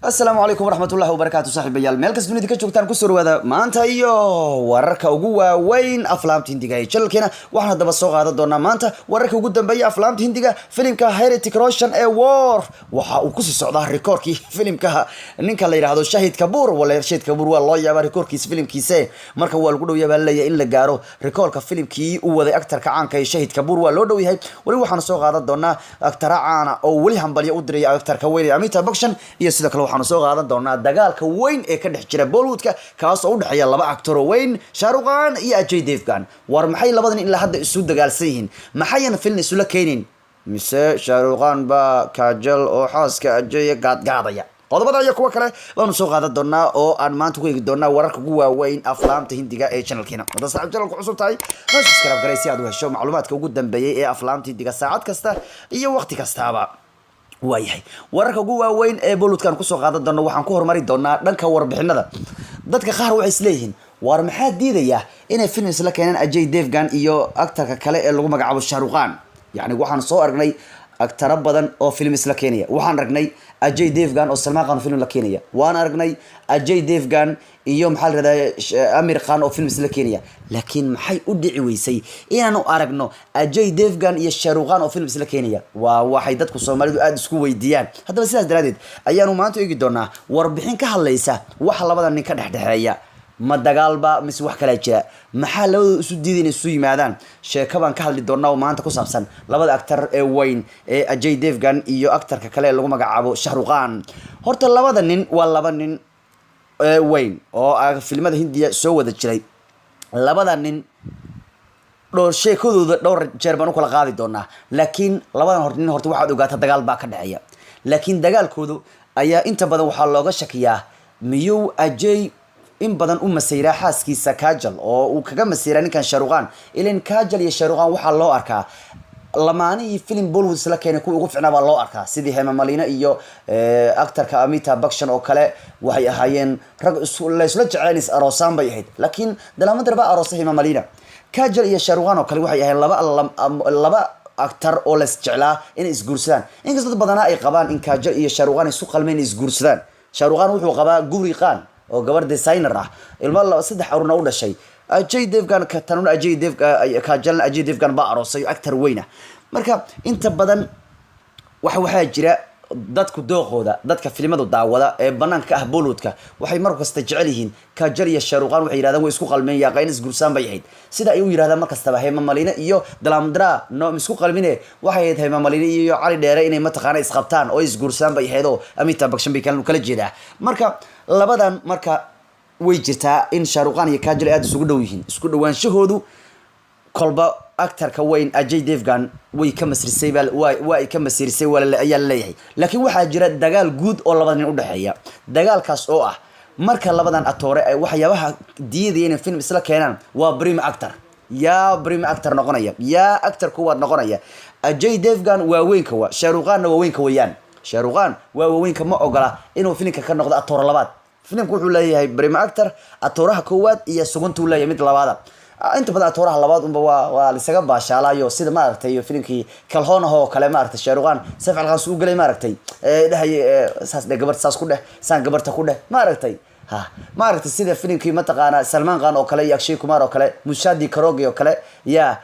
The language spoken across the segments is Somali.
السلام عليكم ورحمة الله وبركاته صاحب بيال ملكس دنيا دكتور كتان كسر هذا ما أنت ورك وجوا وين أفلام تندقى شل كنا وإحنا دبا الصوغ هذا دونا ما أنت ورك وجود بيا أفلام تندقى فيلم كهيرتيك روشن وور وكوس السعودة ريكوركي فيلم كه نك الله يرهدو شهيد كبور ولا شهيد كبور والله يا ريكوركي فيلم كيسة مركب والقولوا يا بالله إلا جارو ريكورك فيلم كي وذا أكتر كعان كي شهيد كبور واللودو يهي ولو إحنا الصوغ هذا دونا أكتر عنا أو ولي هم بلي أدري أكتر كويري عميتها بكشن يسلك لو waxaan soo qaadan doonaa dagaalka weyn ee ka dhex jira Bollywoodka kaas oo u dhaxeeya laba actor weyn Shah Rukh Khan iyo Ajay Devgan war maxay labadan ilaa hadda isu dagaalsan yihiin maxayna film isu la keenin mise Shah Rukh Khan ba Kajal oo xaaska Ajay gaadgaadaya qodobada iyo kuwa kale baan soo qaadan doonaa oo aan maanta ku eegi doonaa wararka ugu waaweyn aflaamta Hindiga ee channelkeena wada saaxiib channelku cusub tahay subscribe gareey si aad u hesho macluumaadka ugu dambeeyay ee aflaamta Hindiga saacad kasta iyo waqti kastaba waayahay wararka ugu waaweyn ee Bollywoodkan ku soo qaadan doono waxaan ku hormari doonaa dhanka warbixinada dadka qaar waxay isleeyihiin war maxaa diidaya inay film isla keenan Ajay Devgan iyo actorka kale ee lagu magacaabo Shah Rukh Khan yani waxaan soo aragnay actoro badan oo film isla keenaya waxaan aragnay Ajay Devgan oo Salman Khan film la keenaya waan aragnay Ajay Devgan iyo maxaa la radaa Amir Khan oo film isla keenaya laakiin maxay u dhici weysay inaanu aragno Ajay Devgan iyo Shah Rukh Khan oo film isla keenaya waa waxay dadku Soomaalidu aad isku weydiiyaan haddaba sidaas daraadeed ayaanu maanta eegi doonaa warbixin ka hadlaysa wax labada nin ka dhexdhexeeya ma dagaalba mise wax kala jira maxaa labadu isu diideen isu yimaadaan sheeko baan ka hadli doonaa oo maanta ku saabsan labada actor ee weyn ee Ajay Devgan iyo actorka kale ee lagu magacaabo Shah Rukh Khan horta labada nin waa laba nin weyn oo filmada Hindiya soo wada jiray labada nin dhowr sheekadooda dhowr jeer baan u kala qaadi doonaa laakiin labadan nin horta waxaad ogaataa dagaal baa ka dhaxeeya laakiin dagaalkoodu ayaa inta badan waxaa looga shakiyaa miyuu Ajay in badan u masayra xaaskiisa Kajal oo uu kaga masayra ninkan Shah Rukh Khan ileen Kajal iyo Shah Rukh Khan waxa loo arkaa lamaani film Bollywood isla keenay ku ugu fiicnaa baa loo arkaa sidii Hema Malini iyo actorka Amitabh Bachchan oo kale waxay ahaayeen rag la isla jeclaan is aroosan bay ahayd laakiin dalamadar baa aroosay Hema Malini Kajal iyo Shah Rukh Khan oo kale waxay ahaayeen laba actor oo la isjeclaa in isguursadaan inkastoo dad badan ay qabaan in Kajal iyo Shah Rukh Khan isu qalmeen isguursadaan Shah Rukh Khan wuxuu qabaa Guri Khan oo gabar designer ah ilmo saddex aruna u dhashay Ajay Devgan ka tanun Ajay Devgan Kajal Ajay Devgan baa aroosay actor weyna marka inta badan waxa jira dadku dooqooda dadka filimada daawada ee banaanka ah Bollywoodka waxay mar kasta jecel yihiin Kajal iyo Shah Rukh Khan waxay yiraahdaan way isku qalmeen yaa qaynis guursan bay ahayd sida ay u yiraahdaan mar kasta Hema Malini iyo Dalamdra no isku qalmine waxay ahayd Hema Malini iyo Cali Dheere inay mataqaana isqabtaan oo isguursan bay ahayd oo Amitabh Bachchan bay kala jeedaa marka labadan marka way jirtaa in Shah Rukh Khan iyo Kajal aad isugu dhow yihiin isku dhawaanshahoodu kolba actorka weyn Ajay Devgan way ka masrisay way ka masrisay wala ayaa leeyahay laakiin waxa jira dagaal guud oo labada nin u dhaxeeya dagaalkaas oo ah marka labadan actor ay waxyaabaha diidayeen film isla keenan waa prime actor noqonaya yaa actor kuwa noqonaya Ajay Devgan waa weynka waa Shah Rukh Khan waa weynka wayaan Shah Rukh Khan waa weynka ma ogola inuu filmka ka noqdo actor labaad filmku wuxuu leeyahay prime actor actoraha koowaad iyo suguntu leeyahay mid labaad inta badan actoraha labaad unba waa lisaga baashaalayo sida ma aragtay iyo filmkii Kalhoon oo kale ma aragtay Shah Rukh Khan saf alqan soo galay ma aragtay dhahay saas gabarta saas ku dheh saan gabarta ku dheh ma aragtay ma aragtay sida filmkii mataqaana Salman Khan oo kale iyo Akshay Kumar oo kale Mushadi Karogi oo kale ya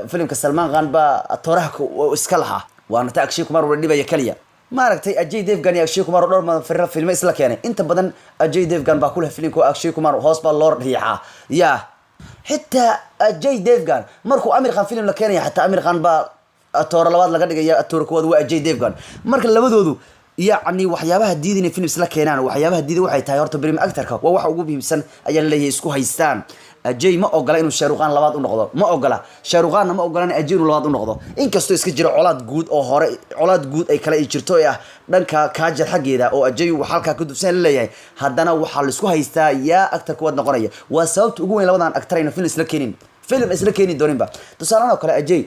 filmka Salman Khan ba actoraha iska lahaa waana ta Akshay Kumar wada dhibaya kaliya ma aragtay Ajay Devgan iyo Akshay Kumar oo dhowr mar film isla keenay inta badan Ajay Devgan baa ku leh filmku Akshay Kumar hoos baa loo riixaa ya حتى Ajay Devgan markuu Amir Khan film la keenay hatta Amir Khan ba actor labaad laga dhigay actor kood waa Ajay Devgan marka labadoodu yaani waxyaabaha diidin film isla keenaan waxyaabaha diiday waxay tahay horta prime actorka waa wax ugu muhiimsan ayaa leeyahay isku haystaan Ajay ma ogola inuu Shah Rukh Khan labaad u noqdo ma ogola Shah Rukh Khan ma ogola in Ajay labaad u noqdo inkastoo iska jiro colaad guud oo hore colaad guud ay kala jirto ah dhanka Kajal xageeda oo Ajay waxa halka ku dubsan leeyahay haddana waxa la isku haystaa yaa actor kuwad noqonaya waa sababta ugu weyn labadan actor ay film isla keenin dooninba tusaalana kale Ajay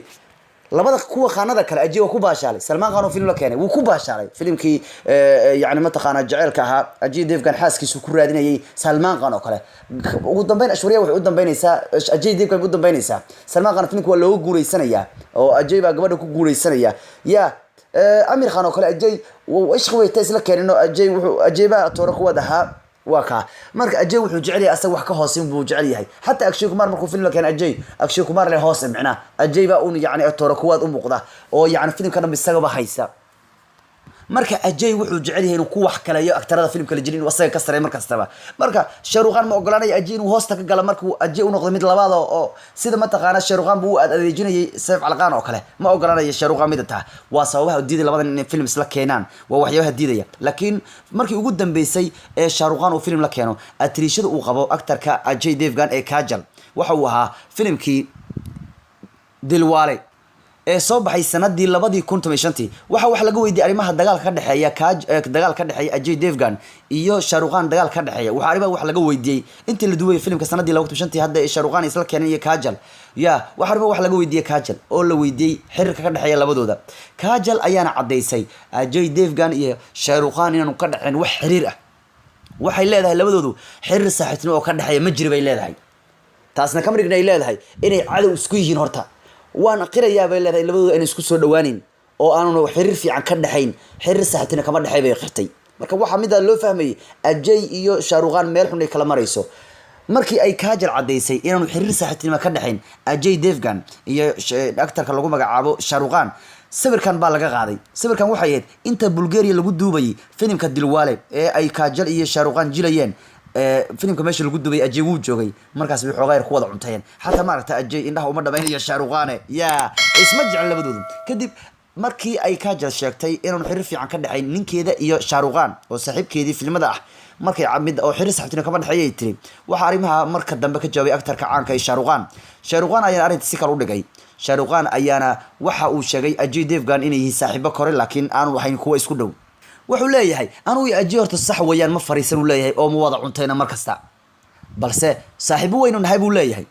labada kuwa khanada kale Ajay waa ku baashaalay Salman Khan oo film la keenay wuu ku baashaalay filmkii yaani ma taqaana jaceelka ahaa Ajay Devgan xaaskiisu ku raadinayay Salman Khan oo kale ugu dambeyn ashwariya waxay u dambeynaysaa Ajay Devgan u dambeynaysaa Salman Khan filmku waa loo guuleysanaya oo Ajay baa gabadha ku guuleysanaya ya amir khan oo kale ajay ishqi way isla keenino ajay wuxuu ajayba toora kuwad ahaa waa ka marka ajay wuxuu jecel yahay asaga wax ka hoosin buu jecel yahay hatta akshay kumar markuu film la keen ajay akshay kumar le hoos macna ajay ba uu yani toora kuwad u muuqda oo yani filmka dhan isagaba haysa marka ajay wuxuu jecel yahay inuu ku wax kale iyo aktarada filmka la jirin wasaga ka sareey markastaba marka sharuqan ma ogolaanay ajay inuu hoosta ka gala markuu ajay u noqdo mid labaad oo sida ma taqaana sharuqan buu adeejinayay sayf alqaan oo kale ma ogolaanay sharuqan mid taa waa sababaha diiday labadan in film isla keenaan waa waxyaabaha diidaya laakiin markii ugu dambeysay ee sharuqan uu film la keeno atriishada uu qabo aktarka ajay devgan ee kajal waxa uu ahaa filmkii dilwale ee soo baxay sanadii 2015 waxa laga weydiiyay arimaha dagaalka ka dhaxeeya dagaalka ka dhaxeeya Ajay Devgan iyo Shahrukh dagaal ka dhaxeeya waxa arimaha wax laga weydiiyay intii la duway filmka sanadii 2015 hadda ee Shahrukh isla keenay iyo Kajal waxa arimaha wax laga weydiiyay Kajal oo la weydiiyay xiriirka ka dhaxeeya labadooda Kajal ayaana cadeysay Ajay Devgan iyo Shahrukh inaanu ka dhaxeen wax xiriir ah waxay leedahay labadoodu xiriir saaxiibtinimo oo ka dhaxeeya ma jiro bay leedahay taasna kamrignay leedahay inay cadow isku yihiin horta وانا قرية بين هذا اللي أنا سكوت دوانين أو أنا حرير في عن كذا حين حرير ساعتين كمان حي بيختي مركب واحد من ذا اللي فهمي أجي إيو شاروغان ملح من الكلام رئيسه مركي أي كاجر عديسي إنه حرير ساعتين ما كذا حين أجي ديفغان إيو أكتر كلاقوم بقى شاروغان سبر كان بالغ غادي سبر كان وحيد أنت بلغاريا اللي قد دوبي فيلم كدلوالي أي كاجر إيو شاروغان جيليين فيلم كماشي اللي قدو بي أجي وجوغي مركز بيحو غير قوض عمتين حتى ما رأيت أجي إنه ومرنا بين يا شاروغاني يا اسمجع اللي بدودهم كدب مركي أي كاجل شاكتي إنه نحرفي عن كده حين نين كده يا شاروغان وصاحب كده في المدح مركي عمد أو حرس حتى كمان حياة تري وحارمها مركز دمبك جوابي أكتر كعان كي شاروغان أيانا أريد تسيكر ودقي شاروغان أيانا وحا وشاقي أجي ديفغان إنه صاحبه كوري لكن أنا وحين كوا يسكدو wuxuu leeyahay anuu Ajay horta sax weeyaan ma fariisan u leeyahay oo ma wada cuntayna markasta balse saaxiibo weyn nahay buu leeyahay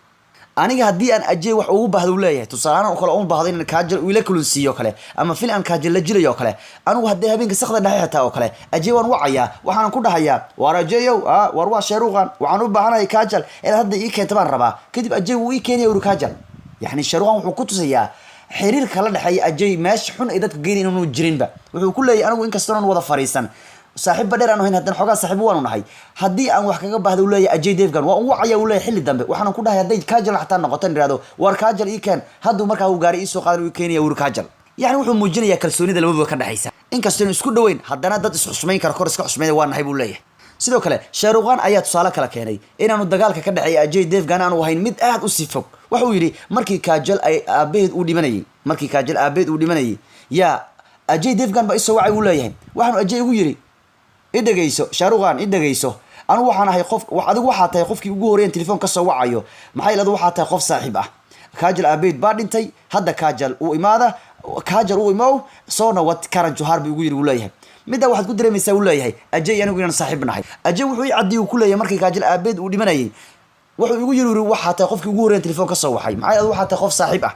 aniga hadii aan Ajay wax ugu baahdo u leeyahay tusaalahan oo kale oo baahdo in Kajal uu ila kulunsiyo kale ama fil aan Kajal la jilayo kale anuu hadii habeenka saxda dhahay xitaa oo kale Ajay waan wacaya waxaan ku dhahayaa war Ajayow war waa Shahrukhan waxaan u baahanahay Kajal ila hadda ii keento baan rabaa kadib Ajay uu ii keenay uu Kajal yani Shahrukhan wuxuu ku tusayaa xiriir kala dhaxay Ajay meesh xun ay dadka geeyeen inuu jirinba wuxuu ku leeyahay anigu in kastoo aan wada fariisan saaxiib badheer aanu hayn hadan xogaa saaxiib waanu nahay hadii aan wax kaga baahdo u leeyahay Ajay Devgan waa uu wacaya u leeyahay xilli dambe waxaan ku dhahay haday Kajal xataa noqoto inraado war Kajal ii keen haduu markaa uu gaari ii soo qaado uu keenaya uu Kajal yani wuxuu muujinayaa kalsoonida labadooda ka dhaxaysa in kastoo isku dhaweyn hadana dad isku xusmeyn kara kor iska xusmeeyay waa nahay buu leeyahay sidoo kale Shahrukhan ayaa tusaale kala keenay inaanu dagaalka ka dhaxay Ajay Devgan aanu ahayn mid aad u sifog wuxuu yiri markii Kajal ay aabeed u dhimanayay markii Kajal aabeed u dhimanayay Ajay Devgan ba isoo wacay uu leeyahay waxaan Ajay ugu yiri idageyso Shahrukhan idageyso anu waxaan ahay qof adigu waxa tahay qofkii ugu horeeyay telefoon ka soo wacayo maxay leedahay waxa tahay qof saaxiib ah Kajal aabeed baa dhintay hadda Kajal uu imaada Kajal uu imaw soona wad karan Johar bi ugu yiri uu leeyahay midda waxaad ku dareemaysaa uu leeyahay Ajay anigu inaan saaxiib nahay Ajay wuxuu cadii ku leeyahay markii Kajal aabeed uu dhimanayay wuxuu ugu yiri waxa tahay qofkii ugu horeeyay telefoon ka soo waxay maxay leedahay waxa tahay qof saaxiib ah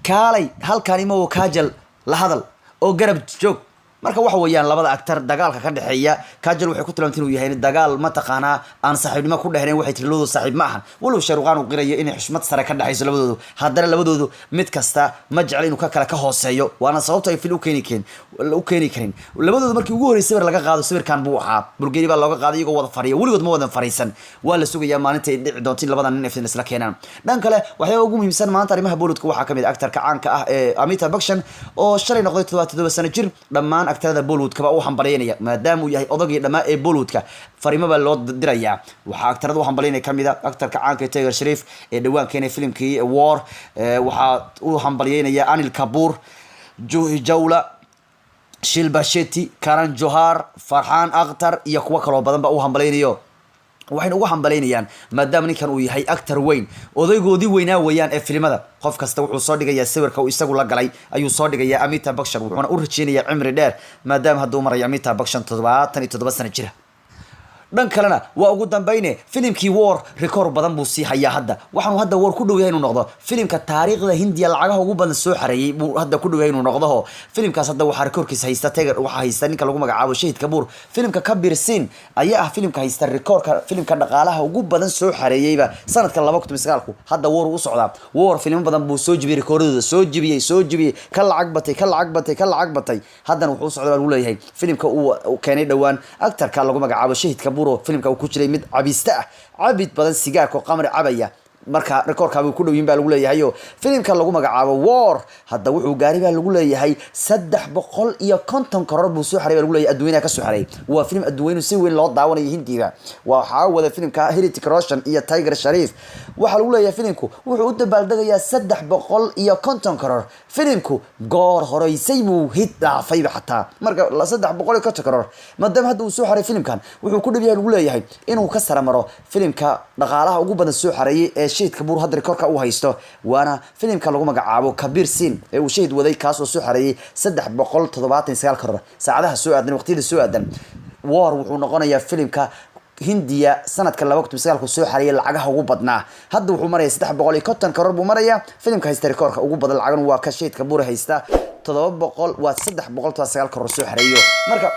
kaalay halkaan ima Kajal la hadal oo garab joog marka waxa weeyaan labada aktar dagaalka ka dhaxeeya Kajal waxay ku tilmaantay inuu yahay dagaal ma taqaana aan saaxiibnimo ku dhaxeen waxay tirloodo saaxiib ma ahan walow Shahrukhan uu qirayo in xushmad sare ka dhaxayso labadoodu haddana labadoodu mid kasta ma jecel inuu ka kala ka hooseeyo waana sababta ay fil u keeni karin labadoodu markii ugu horeysay sawir laga qaado sawirkan buu ahaa bulgeeri baa looga qaaday iyagoo wada fariyo waligood ma wada fariisan waa la sugayaa maalinta ay dhici doonto labadan nin iftiin isla keenaan dhan kale waxyaabo ugu muhiimsan maanta arimaha Bollywoodka waxa kamid aktarka caanka ah ee Amitabh Bachchan oo shalay noqday 77 sano jir dhammaan aktarada Bollywood kaba uu hambalyeynaya maadaama uu yahay odagii dhamaa ee Bollywoodka fariimada loo diraya waxa aktarada uu hambalyeynay kamida aktarka caanka Tiger Shroff ee dhawaan keenay filimkii War waxa uu hambalyeynaya Anil Kapoor Juhi Chawla Shilpa Shetty Karan Johar Farhan Akhtar iyo kuwa kale oo badan ba uu hambalyeynayo waxayna ugu hambalyeynayaan maadaama ninkan uu yahay actor weyn odaygoodii weynaa weeyaan ee filimada qof kasta wuxuu soo dhigayaa sawirka uu isagu la galay ayuu soo dhigayaa Amitabh Bachchan wuxuuna u rajeynayaa cimri dheer maadaama haduu maray Amitabh Bachchan 77 sano jira dhan kalena waa ugu dambayne filimkii war record badan buu sii hayaa hadda waxaanu hadda war ku dhow yahay inuu noqdo filimka taariikhda hindiya lacagaha ugu badan soo xareeyay buu hadda ku dhow yahay inuu noqdo filimkaas hadda waxa recordkiisa haysta Tiger waxa haysta ninka lagu magacaabo Shahid Kapoor filimka Kabir Singh ayaa ah filimka haysta recordka filimka dhaqaalaha ugu badan soo xareeyayba sanadka 2009 hadda war u socda war filim badan buu soo jibiyay recordada soo jibiyay ka lacag batay haddana wuxuu socdaa lagu leeyahay filimka uu keenay dhawaan actorka lagu magacaabo Shahid Kapoor filimka uu ku jiray mid cabista cabid badan sigaarka qamar cabaya marka recordka uu ku dhawin baa lagu leeyahay filimka lagu magacaabo war hadda wuxuu gaari baa lagu leeyahay 350 karoor buu soo xareeyay lagu leeyahay adduunka ka soo xareeyay waa filim adduunka si weyn loo daawanayo Hindiga waxa wada filimka Hrithik Roshan iyo Tiger Sharif waxa lagu leeyahay filimku wuxuu u dabaaldagayaa 350 karoor filimku goor horeysay buu hit dhaafay xataa marka 350 karoor madam hadda uu soo xareeyay filimkan wuxuu ku dhabiyaa lagu leeyahay inuu ka saramaro filimka dhaqaalaha ugu badan soo xareeyay Shahid Kapoor hadda recordka uu haysto waana filimka lagu magacaabo Kabir Singh ee uu Shahid waday kaas oo soo xareeyay 379 karoor saacadaha soo aadan waqtiyada soo aadan war wuxuu noqonayaa filimka Hindiya sanadka 2009 soo xareeyay lacagaha ugu badnaa hadda wuxuu marayaa 350 karoor buu marayaa filimka haysta recordka ugu badan lacagan waa ka Shahid Kapoor haysta 700 waa 309 karoor soo xareeyo marka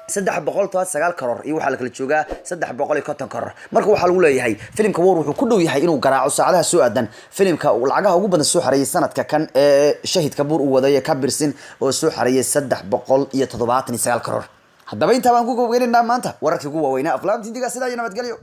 309 karoor iyo waxa la kala joogaa 350 karoor marka waxa lagu leeyahay filimka war wuxuu ku dhow yahay inuu garaaco saacadaha soo aadan filimka lacagaha ugu badan soo xareeyay sanadka kan ee Shahid Kapoor uu waday Kabir Singh oo soo xareeyay 379 karoor haddaba inta baan ku go'aaminaa maanta wararkii ugu waaweynaa aflaamta Hindiga sida ay nabadgelyo